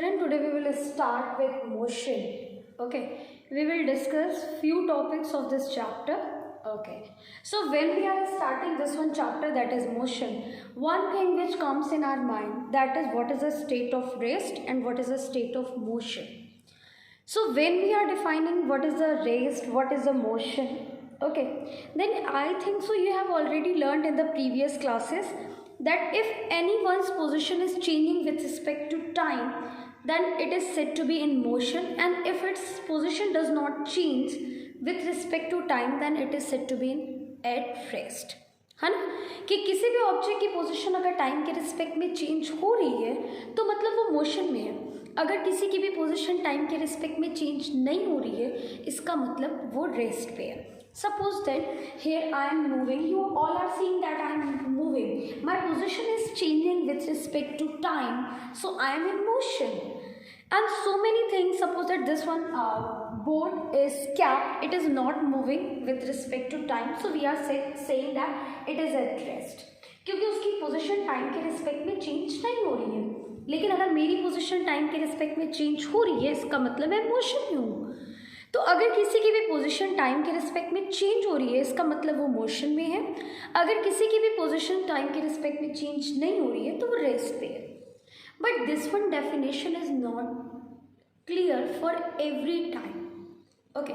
And today we will start with motion. Okay, we will discuss few topics of this chapter. Okay, so when we are starting this one chapter, that is motion, one thing which comes in our mind, that is what is a state of rest and what is a state of motion. So when we are defining what is the rest, what is the motion, okay, then I think so you have already learned in the previous classes that if anyone's position is changing with respect to time, then it is said to be in motion, and if its position does not change with respect to time, then it is said to be in at rest. है ना, कि किसी भी object की position अगर time के respect में change हो रही है तो मतलब वो मोशन में है. अगर किसी की भी पोजीशन टाइम के रिस्पेक्ट में चेंज नहीं हो रही है, इसका मतलब वो रेस्ट पे है. Suppose that here I am moving, you all are seeing that I am moving. My position is changing with respect to time, so I am in motion. And so many things. Suppose that this one board is capped, it is not moving with respect to time, so we are saying that it is at rest. क्योंकि उसकी position time के respect में change नहीं हो रही है. लेकिन अगर मेरी पोजीशन टाइम के रिस्पेक्ट में चेंज हो रही है, इसका मतलब मैं मोशन में हूँ. तो अगर किसी की भी पोजीशन टाइम के रिस्पेक्ट में चेंज हो रही है, इसका मतलब वो मोशन में है. अगर किसी की भी पोजीशन टाइम के रिस्पेक्ट में चेंज नहीं हो रही है तो वो रेस्ट पे है. But this one definition is not clear for every time. Okay,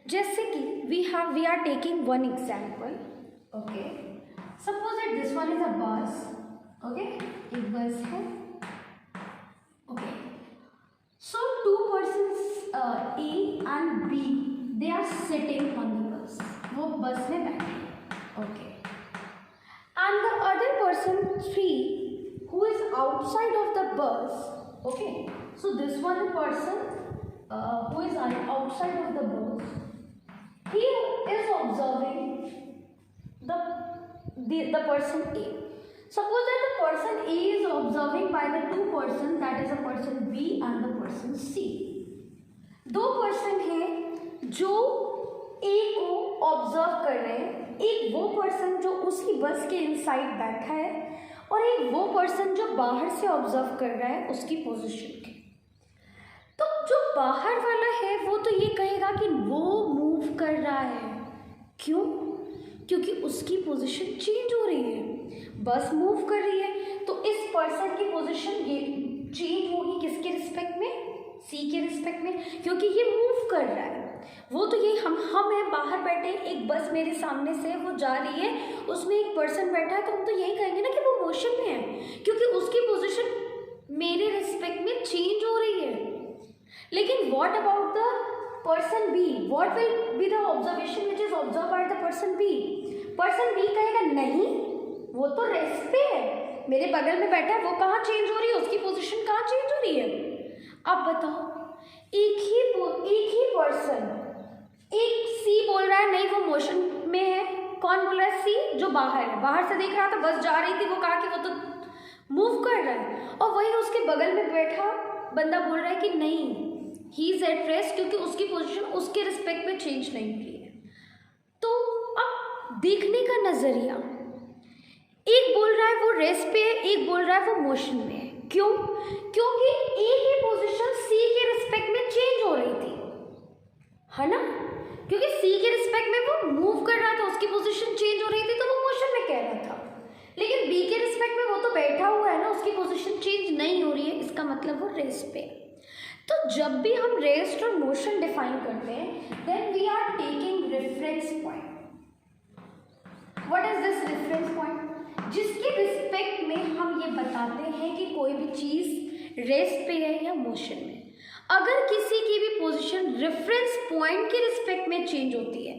जैसे कि we are taking one example. Okay, suppose that this one is a bus. Okay, एक बस है. Okay, so two persons A and B, they are sitting on the bus. वो बस में बैठे. Okay. And the other person 3 who is outside of the bus. Okay. So this one person who is outside of the bus, he is observing the person A. Suppose that the person A is observing by the two persons, that is the person B and the person C. दो person हैं जो A को observe कर रहे हैं. एक वो person जो उसी बस के इनसाइड बैठा है और एक वो पर्सन जो बाहर से ऑब्जर्व कर रहा है उसकी पोजीशन के. तो जो बाहर वाला है वो तो ये कहेगा कि वो मूव कर रहा है. क्यों? क्योंकि उसकी पोजीशन चेंज हो रही है. बस मूव कर रही है तो इस पर्सन की पोजीशन ये चेंज होगी किसके रिस्पेक्ट में? सी के रिस्पेक्ट में, क्योंकि ये मूव कर रहा है. वो तो ये हम हैं बाहर बैठे, एक बस मेरे सामने से वो जा रही है, उसमें एक पर्सन बैठा है, तो हम तो यही कहेंगे ना कि वो मोशन में है, क्योंकि उसकी पोजीशन मेरे रिस्पेक्ट में चेंज हो रही है. लेकिन what about the person B? What will be the observation which is observe by the person B? Person B कहेगा नहीं, वो तो रेस्ट पे है, मेरे बगल में बैठा है, वो कहाँ चेंज हो रही है, उसकी पोजीशन कहाँ चेंज हो रही है. अब बताओ, एक ही पर्सन, एक सी बोल रहा है नहीं वो मोशन में है. कौन बोल रहा है? सी, जो बाहर है, बाहर से देख रहा था, बस जा रही थी, वो कहा कि वो तो मूव कर रहा है. और वही उसके बगल में बैठा बंदा बोल रहा है कि नहीं, ही इज एट रेस्ट, क्योंकि उसकी पोजीशन उसके रिस्पेक्ट में चेंज नहीं हुई है. तो अब देखने का नजरिया, एक बोल रहा है वो रेस्ट पे है, एक बोल रहा है वो मोशन में है. क्यों? क्योंकि एक ही पोजीशन सी के रिस्पेक्ट में चेंज हो रही थी, है ना. क्योंकि सी के रिस्पेक्ट में वो मूव कर रहा था, उसकी पोजीशन चेंज हो रही थी, तो वो मोशन में कह रहा था. लेकिन बी के रिस्पेक्ट में वो तो बैठा हुआ है ना, उसकी पोजीशन चेंज नहीं हो रही है, इसका मतलब वो रेस्ट पे. तो जब भी हम रेस्ट और मोशन डिफाइन करते हैं, then we are taking reference point. What is this reference point? जिसके रिस्पेक्ट में हम ये बताते हैं कि कोई भी चीज़ रेस्ट पे है या मोशन में. अगर किसी की भी पोजीशन रेफरेंस पॉइंट के रिस्पेक्ट में चेंज होती है,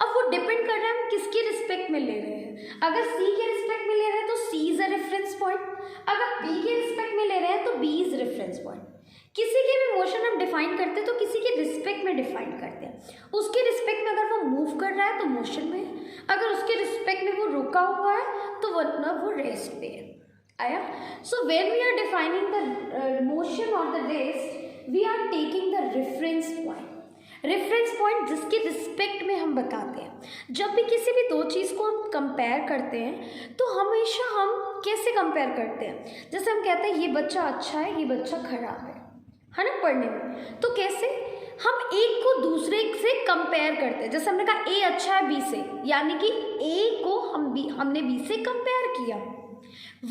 अब वो डिपेंड कर रहा है हम किसके रिस्पेक्ट में ले रहे हैं. अगर सी के रिस्पेक्ट में ले रहे हैं तो सी इज अ रेफरेंस पॉइंट. अगर बी के रिस्पेक्ट में ले रहे हैं तो बी इज रेफरेंस पॉइंट. किसी के भी मोशन हम डिफाइन करते हैं तो किसी के रिस्पेक्ट में डिफाइन करते हैं. उसके रिस्पेक्ट में अगर वो मूव कर रहा है तो मोशन में है, अगर उसके रिस्पेक्ट में वो रुका हुआ है तो वो रेस्ट पे है. आया? So when we are defining the motion और the rest, we are taking the reference point. Reference point जिसके रिस्पेक्ट में हम बताते हैं. जब भी किसी भी दो चीज़ को हम कंपेयर करते हैं तो हमेशा हम कैसे कंपेयर करते हैं? जैसे हम कहते हैं ये बच्चा अच्छा है, ये बच्चा खराब है ना पढ़ने में, तो कैसे हम एक को दूसरे से कंपेयर करते हैं। जैसे हमने कहा ए अच्छा है बी से, यानी कि ए को हमने बी से कंपेयर किया।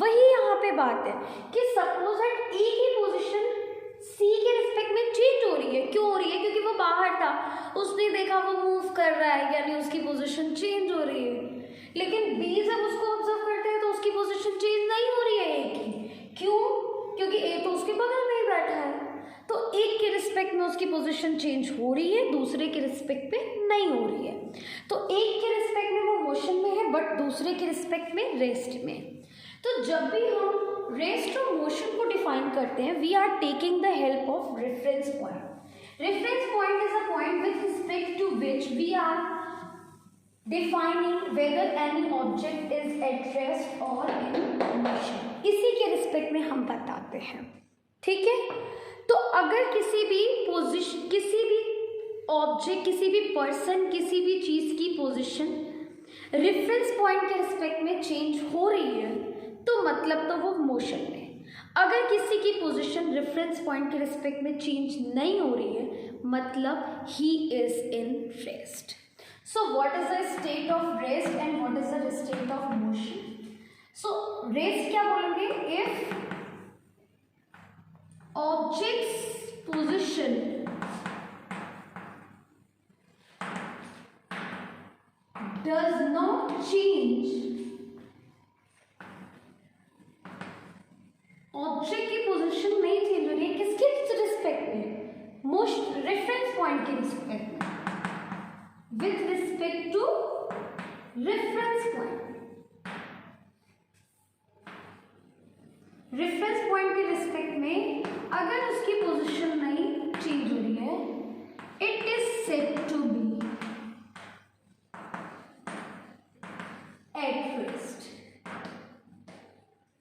वही यहाँ पे बात है कि सपोज दैट ए की पोजीशन सी के रिस्पेक्ट में चेंज हो रही है। क्यों हो रही है? क्योंकि वो बाहर था, उसने देखा वो मूव कर रहा है, यानी उसकी पोजीशन चेंज हो रही है। लेकिन बी जब उसको ऑब्जर्व करते हैं तो उसकी पोजीशन चेंज नहीं हो रही है ए की। क्यों? क्योंकि ए तो उसके बगल में ही बैठा है। तो एक के रिस्पेक्ट में उसकी पोजीशन चेंज हो रही है, दूसरे के रिस्पेक्ट में नहीं हो रही है। तो एक के रिस्पेक्ट में वो मोशन में है, बट दूसरे के रिस्पेक्ट में रेस्ट में। तो जब भी हम रेस्ट और मोशन को डिफाइन करते हैं, we are taking the help of reference point. Reference point is a point with respect to which we are defining whether any object is at rest or in motion। इसी के respect में हम बताते हैं, ठीक है। तो अगर किसी भी पोजीशन, किसी भी ऑब्जेक्ट, किसी भी पर्सन, किसी भी चीज की पोजीशन रेफरेंस पॉइंट के रिस्पेक्ट में चेंज हो रही है तो मतलब तो वो मोशन में। अगर किसी की पोजीशन रेफरेंस पॉइंट के रिस्पेक्ट में चेंज नहीं हो रही है, मतलब he is in rest. So what is the state of rest and what is the state of motion? So rest क्या बोलेंगे? If object's position does not change, object की पोजीशन नहीं चेंज हो रही है, किसके रिस्पेक्ट में? मोशन, रेफरेंस पॉइंट के रिस्पेक्ट में, with respect to reference point। Reference point के रिस्पेक्ट में अगर उसकी पोजीशन नहीं चेंज हो रही है, it is said to be at rest.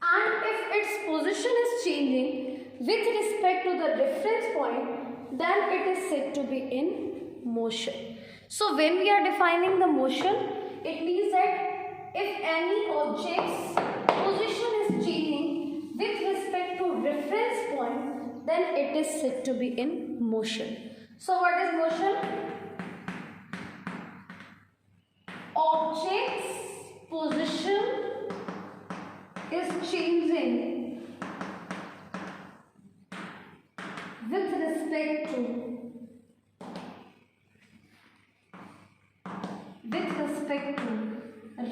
And if its position is changing with respect to the reference point, then it is said to be in motion। So when we are defining the motion, it means that if any object's position is changing with respect to reference point, then it is said to be in motion। So what is motion? Object's position is changing with respect to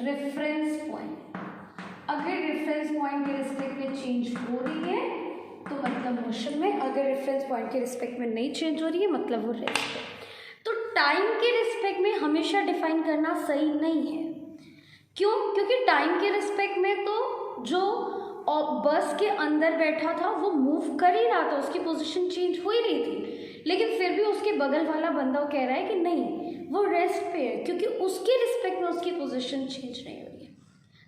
reference point. अगर reference point के respect में change हो रही है तो मतलब motion में, अगर रेफरेंस पॉइंट के रिस्पेक्ट में नहीं चेंज हो रही है मतलब वो रेस्ट है। तो टाइम के रिस्पेक्ट में हमेशा डिफाइन करना सही नहीं है। क्यों? क्योंकि टाइम के रिस्पेक्ट में तो जो बस के अंदर बैठा था वो मूव कर ही रहा था, उसकी पोजीशन चेंज हो ही रही थी, लेकिन फिर भी उसके बगल वाला बंदा कह रहा है कि नहीं वो रेस्ट पे है, क्योंकि उसके रिस्पेक्ट में उसकी पोजीशन चेंज नहीं हो रही है।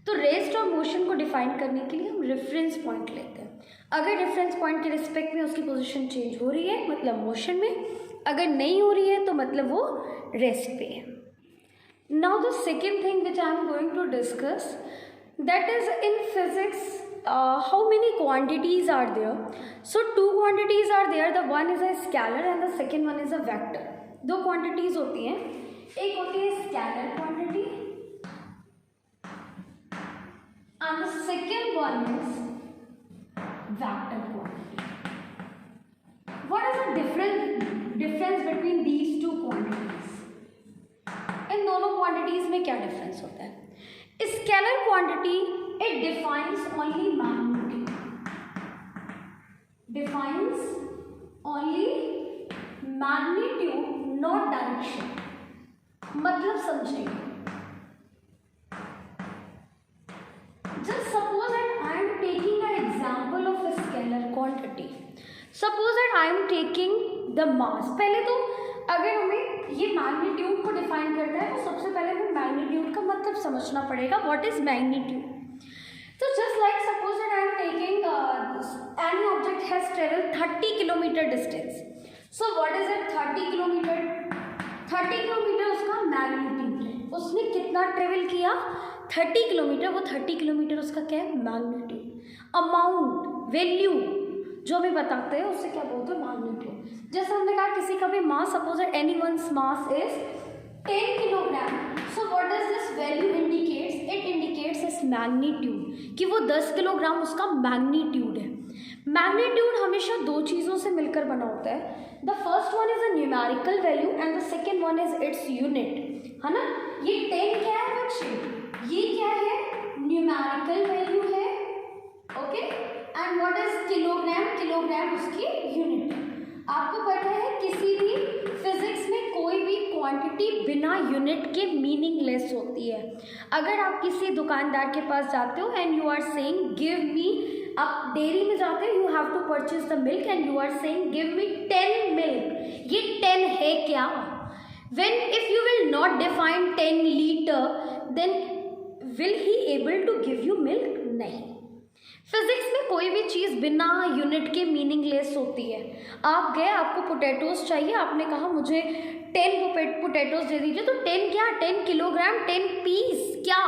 तो रेस्ट और मोशन को डिफाइन करने के लिए हम रेफरेंस पॉइंट लेते हैं। अगर रेफरेंस पॉइंट के रिस्पेक्ट में उसकी पोजीशन चेंज हो रही है मतलब मोशन में, अगर नहीं हो रही है तो मतलब वो रेस्ट पे है। Now the second thing which I am going to discuss, that is in physics how many quantities are there? So two quantities are there, the one is a scalar and the second one is a vector। दो quantities होती हैं, एक होती है scalar quantity and the second one is vector quantity। What is the difference between these two quantities? इन दोनों quantities में क्या difference होता है? Scalar quantity it defines only magnitude, not direction। मतलब समझेंगे, just suppose that I am taking an example of a scalar quantity। suppose that I am taking the mass। पहले तो अगर हमें ये मैग्नीट्यूड को डिफाइन करना है तो सबसे पहले हमें मैग्नीट्यूड का मतलब समझना पड़ेगा। What is magnitude? तो just like suppose that I am taking any object has travelled 30 kilometre distance. So what is it? 30 kilometre. 30 kilometre उसका मैग्नीट्यूड है। उसने कितना ट्रेवल किया? 30 किलोमीटर, वो 30 किलोमीटर उसका क्या है, मैग्नीट्यूड। अमाउंट, वैल्यू जो हमें बताते हैं उससे क्या बोलते हैं, मैग्नीट्यूड। जैसे हमने कहा किसी का भी mass, suppose anyone's mass is 10 kilogram, so what does this value indicates, it indicates is magnitude, कि वो 10 किलोग्राम उसका मैग्नीट्यूड है। मैग्नीट्यूड हमेशा दो चीज़ों से मिलकर बना होता है। The first one is a numerical value and the second one is its unit, है ना। ये 10 क्या है बच्चे, ये क्या है, न्यूमेरिकल वैल्यू है, okay. And what is kilogram, kilogram उसकी यूनिट है। आपको पता है किसी भी फिजिक्स में कोई भी क्वांटिटी बिना यूनिट के मीनिंगलेस होती है। अगर आप किसी दुकानदार के पास जाते हो and you are saying give me, आप डेयरी में जाते हो, you have to purchase the milk and you are saying give me 10 milk, ये 10 है क्या। When if you will not define 10 litre then will he able to give you milk, नहीं। Physics में कोई भी चीज़ बिना यूनिट के मीनिंगलेस होती है। आप गए, आपको पोटैटोज चाहिए, आपने कहा मुझे 10 पोटैटोज दे दीजिए, तो 10 क्या, 10 किलोग्राम, 10 पीस क्या।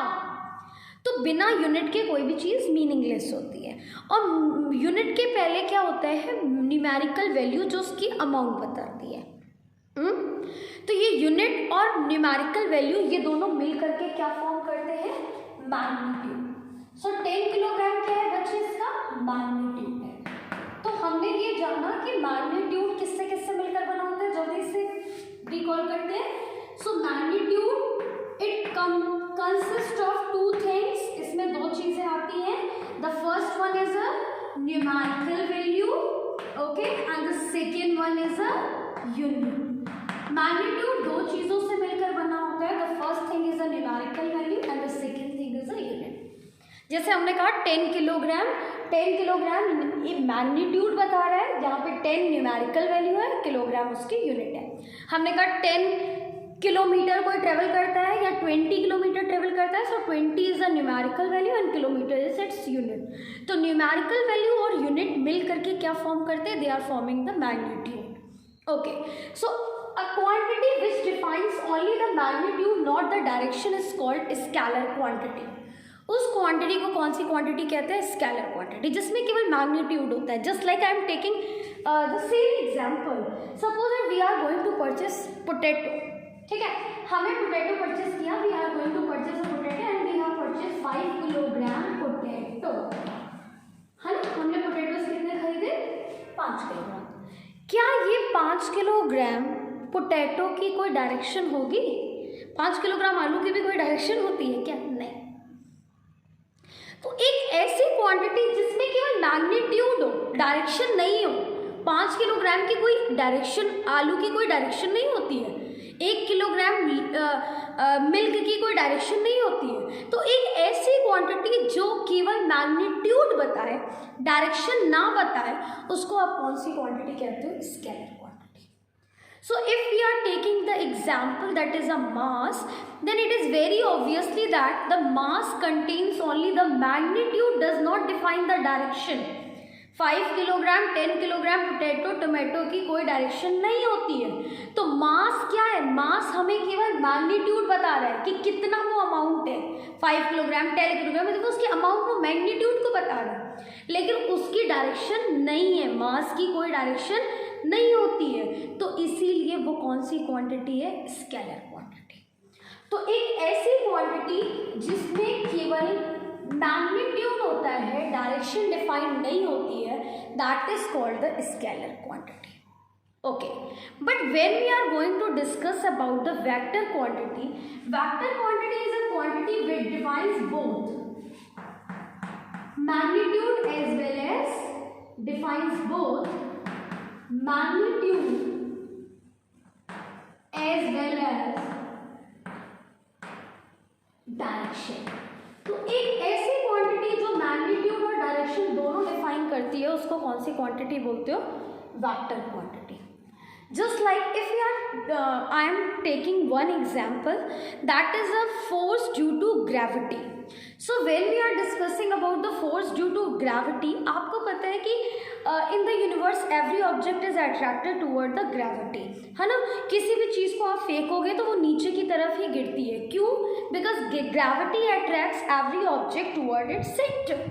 तो बिना यूनिट के कोई भी चीज़ मीनिंगलेस होती है। और यूनिट के पहले क्या होता है, न्यूमेरिकल वैल्यू जो उसकी अमाउंट बताती है। तो ये यूनिट और न्यूमेरिकल वैल्यू ये दोनों मिल करके क्या फॉर्म करते हैं, मैग्नीट्यूड। सो 10 किलोग्राम क्या है बच्चे, इसका मैग्नीट्यूड है। तो हमने ये जाना कि मैग्नीट्यूड किससे किससे मिलकर बना होता है, जल्दी से रिकॉल करते हैं। So magnitude it consist of two things, इसमें दो चीजें आती हैं। The first one is a numerical value, okay, and the second one is a unit. Magnitude दो चीजों से मिलकर बना होता है। The first thing is a numerical value and the second thing is a unit. जैसे हमने कहा 10 किलोग्राम, 10 किलोग्राम ये मैग्नीट्यूड बता रहा है, जहाँ पे 10 न्यूमेरिकल वैल्यू है, किलोग्राम उसकी यूनिट है। हमने कहा 10 किलोमीटर कोई ट्रेवल करता है या 20 किलोमीटर ट्रेवल करता है, so 20 is a numerical value and kilometre is its unit. तो न्यूमेरिकल वैल्यू और यूनिट मिल करके क्या फॉर्म करते हैं, they are forming the magnitude, okay. So a quantity which defines only the magnitude not the direction is called scalar quantity। उस quantity को कौन सी क्वांटिटी कहते हैं, स्केलर क्वांटिटी, जिसमें केवल मैग्नीट्यूड होता है। Just like I am taking the same example, suppose we are going to purchase potato, ठीक है, हमें पोटैटो परचेस किया, we are going to purchase a potato and we have purchase 5 kilogram potato, है ना। हमने potatoes कितने खरीदे, 5 kilogram. क्या ये 5 किलोग्राम पोटैटो की कोई डायरेक्शन होगी, 5 किलोग्राम आलू की भी कोई डायरेक्शन होती है क्या, नहीं। तो एक ऐसी क्वांटिटी जिसमें केवल मैग्नीट्यूड हो, डायरेक्शन नहीं हो, 5 किलोग्राम की कोई डायरेक्शन, आलू की कोई डायरेक्शन नहीं होती है, 1 किलोग्राम मिल्क की कोई डायरेक्शन नहीं होती है। तो एक ऐसी क्वांटिटी जो केवल मैग्नीट्यूड बताए, डायरेक्शन ना बताए, उसको आप कौन सी क्वांटिटी कहते हो, scalar quantity. So if we are taking the example that is a mass, then it is very obviously that the mass contains only the magnitude, does not define the direction। 5 kilogram, 10 kilogram potato, tomato की कोई direction नहीं होती है। तो मास क्या है, मास हमें केवल मैग्नीट्यूड बता रहा है कि कितना वो अमाउंट है, 5 किलोग्राम, 10 किलोग्राम, मतलब उसकी अमाउंट वो मैग्नीट्यूड को बता रहा है, लेकिन उसकी डायरेक्शन नहीं है, मास की कोई डायरेक्शन नहीं होती है। तो इसीलिए वो कौन सी क्वांटिटी है, स्केलर क्वांटिटी। तो एक ऐसी क्वांटिटी जिसमें केवल मैग्नीट्यूड होता है, डायरेक्शन डिफाइन नहीं होती है, that is called the scalar quantity, okay. But when we are going to discuss about the vector quantity, vector quantity is a quantity which defines both magnitude as well as defines both magnitude as well as direction. तो एक ऐसी quantity जो magnitude और direction दोनों define करती है, उसको कौन सी क्वांटिटी बोलते हो, vector quantity. Just like if we are, I am taking one example, that is a force due to gravity. So when we are discussing about the force due to gravity, आपको पता है कि in the universe every object is attracted toward the gravity, है ना. किसी भी चीज़ को आप फेंकोगे तो वो नीचे की तरफ ही गिरती है. क्यों? Because gravity attracts every object toward its center.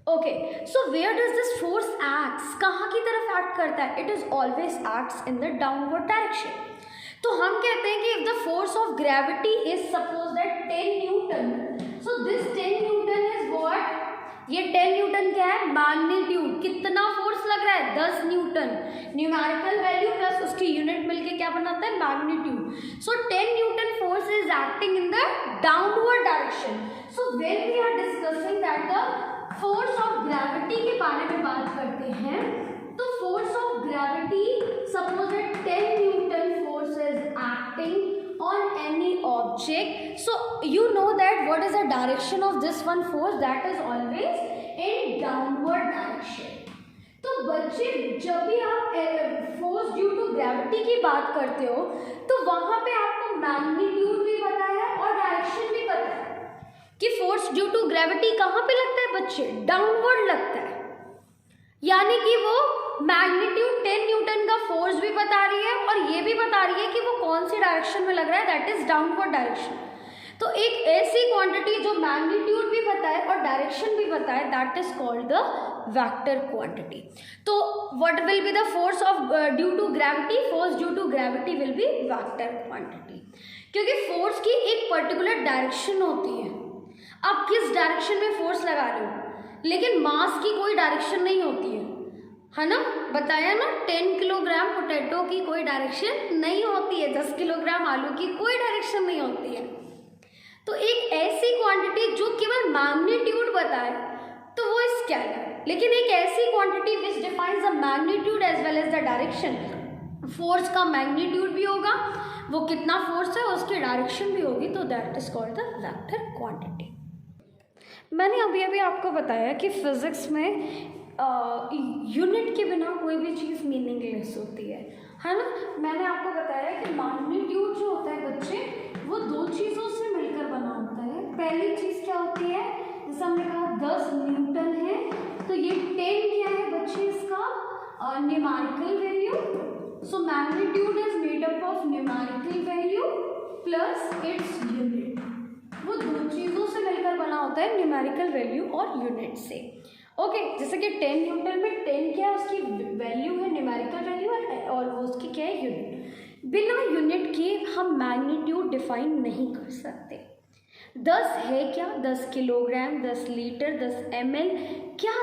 Okay, so where does this force acts, कहाँ की तरफ एक्ट करता है? It is always acts in the downward direction. तो हम कहते हैं कि if the force of gravity is suppose that 10 newton, so this 10 newton is what? ये 10 न्यूटन क्या है? मैग्नीट्यूड. कितना फोर्स लग रहा है? 10 न्यूटन. न्यूमेरिकल वैल्यू प्लस उसकी यूनिट मिलके क्या बनाता है? Magnitude. So 10 newton force is acting in the downward direction. So when we are discussing that the force of gravity के बारे में बात करते हैं, तो force of gravity suppose that 10 newton force is acting on any object. So you know that what is the direction of this one force? That is always in downward direction. तो बच्चे, जब भी आप फोर्स ड्यू टू ग्रेविटी की बात करते हो तो वहां पे आपको मैग्नीट्यूड भी पता है और डायरेक्शन भी पता है कि फोर्स ड्यू टू ग्रेविटी कहाँ पे लगता है बच्चे? डाउनवर्ड लगता है. यानी कि वो मैग्नीट्यूड 10 न्यूटन का फोर्स भी बता रही है और ये भी बता रही है कि वो कौन सी डायरेक्शन में लग रहा है, दैट इज डाउनवर्ड डायरेक्शन. तो एक ऐसी क्वांटिटी जो मैग्नीट्यूड भी बताए और डायरेक्शन भी बताए, that is called the vector quantity. तो what will be the force of due to gravity? Force due to gravity will be vector quantity. क्योंकि फोर्स की एक पर्टिकुलर डायरेक्शन होती है. आप किस डायरेक्शन में फोर्स लगा रहे हो, लेकिन मास की कोई डायरेक्शन नहीं होती है ना. बताया ना, 10 किलोग्राम पोटैटो की कोई डायरेक्शन नहीं होती है, 10 किलोग्राम आलू की कोई डायरेक्शन नहीं होती है. तो एक ऐसी क्वांटिटी जो केवल मैग्नीट्यूड बताए तो वो स्केलर, लेकिन एक ऐसी quantity which defines the magnitude as well as the direction. Force का मैग्नीट्यूड भी होगा, वो कितना फोर्स है उसकी डायरेक्शन भी होगी, तो that is called the vector quantity. मैंने अभी आपको बताया कि फिज़िक्स में यूनिट के बिना कोई भी चीज़ मीनिंगलेस होती है ना. मैंने आपको बताया कि मैग्नीट्यूड जो होता है बच्चे, वो दो चीज़ों से मिलकर बना होता है. पहली चीज़ क्या होती है? जैसे हमने कहा 10 न्यूटन है, तो ये 10 क्या है बच्चे? इसका numerical value. So magnitude is made up of numerical value plus its unit. वो दो चीज़ों से मिलकर बना होता है, न्यूमेरिकल वैल्यू और यूनिट से. ओके, जैसे कि 10 न्यूटन में 10 क्या है? उसकी वैल्यू है न्यूमेरिकल वैल्यू और वो उसकी क्या है? यूनिट. बिना यूनिट के हम मैग्नीट्यूड डिफाइन नहीं कर सकते. 10 है क्या? 10 किलोग्राम, 10 लीटर, 10 ml, क्या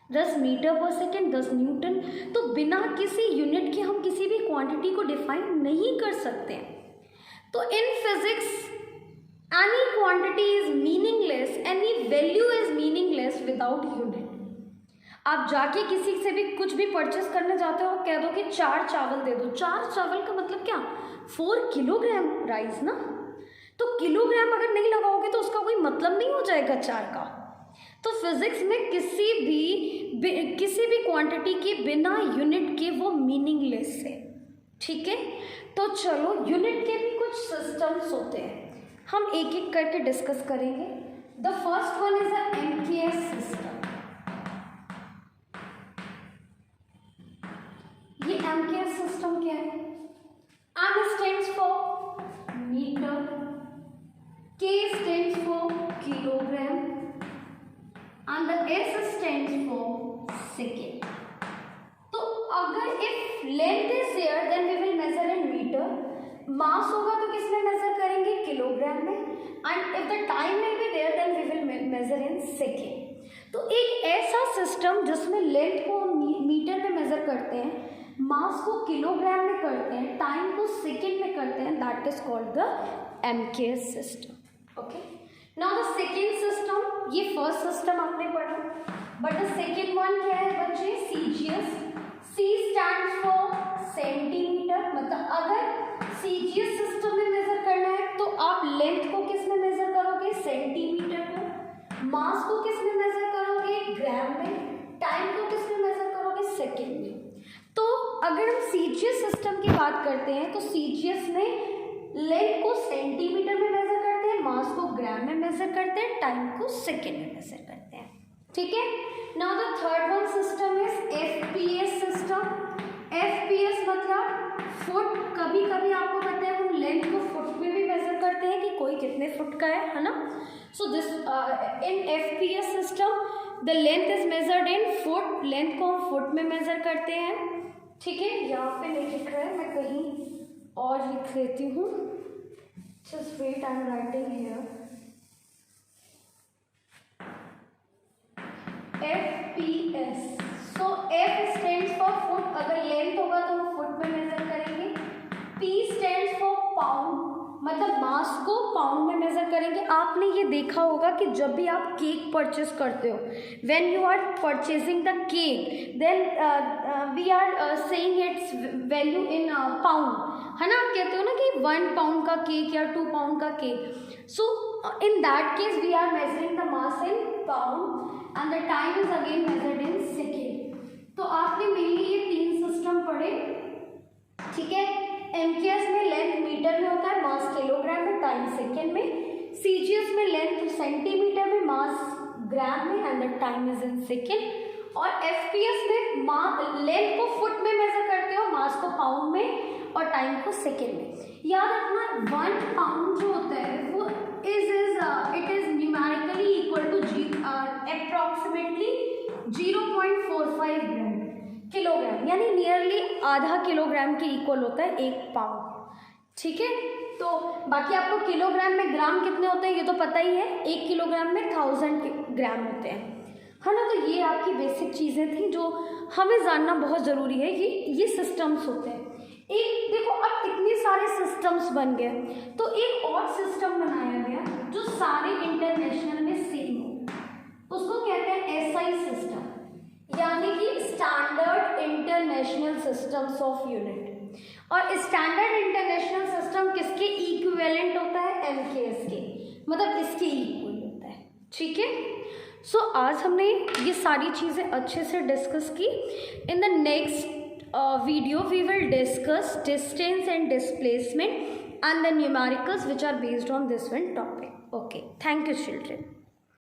10 मीटर पर सेकेंड, 10 न्यूटन. तो बिना किसी यूनिट के हम किसी भी क्वांटिटी को डिफाइन नहीं कर सकते. तो in physics any quantity is meaningless, any value is meaningless without unit. आप जाके किसी से भी कुछ भी परचेस करने जाते हो, कह दो कि 4 चावल दे दो. 4 चावल का मतलब क्या? 4 किलोग्राम राइस ना. तो किलोग्राम अगर नहीं लगाओगे तो उसका कोई मतलब नहीं हो जाएगा 4 का. तो फिजिक्स में किसी भी क्वांटिटी के बिना यूनिट के वो मीनिंगलेस है. ठीक है, तो चलो यूनिट के भी कुछ सिस्टम्स होते हैं, हम एक एक करके डिस्कस करेंगे. The first one is the MKS system. ये MKS सिस्टम क्या है? M stands for metre, K stands for kilogram and the S stands for second. तो अगर if length is there then we will measure in meter. मास होगा तो किस में major करेंगे? किलोग्राम में. And if the time will be there then we will measure in second. तो एक ऐसा सिस्टम जिसमें लेंथ को हम मीटर में मेजर करते हैं, मास को किलोग्राम में करते हैं, टाइम को सेकेंड में करते हैं, that is called the MKS system. Okay, now the second system, ये फर्स्ट सिस्टम आपने पढ़ा, बट द सेकेंड वन क्या है बच्चे? CGS. C stands for centimetre. मतलब अगर CGS सिस्टम में मेजर करना है तो आप लेंथ को किस में मेजर करोगे? सेंटीमीटर में. मास को किस में मेजर करोगे? ग्राम में. टाइम को किस में मेजर करोगे? सेकेंड में. तो अगर हम सीजीएस सिस्टम की बात करते हैं तो सीजीएस में लेंथ को सेंटीमीटर में मेजर करते हैं, मास को ग्राम में मेजर करते हैं, टाइम को सेकेंड में मेजर करते हैं, ठीक है। Now the third one system is FPS system. FPS मतलब फुट। कभी कभी आपको पता है हम लेंथ को फुट में भी मेजर करते हैं कि कोई कितने फुट का है ना। So this in FPS system the length is measured in foot. Length को हम फुट में मेजर करते हैं, ठीक है। यहाँ पे नहीं लिख रहा है, मैं कहीं और लिख लेती हूँ। Just wait, I am writing here. FPS, so F stands for foot. अगर लेंथ होगा तो हम फुट में मेजर करेंगे। पी स्टैंड्स फॉर पाउंड, मतलब मास को पाउंड में मेजर करेंगे। आपने ये देखा होगा कि जब भी आप केक परचेज करते हो, when you are purchasing the cake, then we are saying its value in pound, है ना। आप कहते हो ना कि 1 पाउंड का केक या 2 पाउंड का cake. So in that case we are measuring the mass in pound and the time is again measured in second. तो आपने मेनली ये 3 सिस्टम पढ़े, ठीक है। एमकेएस में लेंथ मीटर में होता है, मास किलोग्राम में, टाइम सेकेंड में। सीजीएस में लेंथ सेंटीमीटर में, मास ग्राम में and the time is in second. और एफपीएस में लेंथ को फुट में मेजर करते हो, मास को पाउंड में और टाइम को सेकेंड में। याद रखना 1 पाउंड जो होता है वो it is numerically equal to approximately 0.45 gram kilogram, यानी नियरली आधा किलोग्राम के इक्वल होता है 1 पाउंड, ठीक है। तो बाकी आपको किलोग्राम में ग्राम कितने होते हैं ये तो पता ही है। 1 किलोग्राम में 1000 ग्राम होते हैं, है ना। तो ये आपकी बेसिक चीज़ें थी जो हमें जानना बहुत ज़रूरी है। ये सिस्टम्स होते हैं। एक देखो, अब इतने सारे सिस्टम्स बन गए तो एक और सिस्टम बनाया गया जो सारे इंटरनेशनल में सेम हो, उसको कहते हैं एसआई सिस्टम, यानी कि standard international systems of unit. और स्टैंडर्ड इंटरनेशनल सिस्टम किसके इक्विवेलेंट होता है? एमकेएस के, मतलब इसके इक्वल होता है, ठीक है। सो आज हमने ये सारी चीज़ें अच्छे से डिस्कस की। In the next video we will discuss distance and displacement and the numericals which are based on this one topic. Okay, thank you children.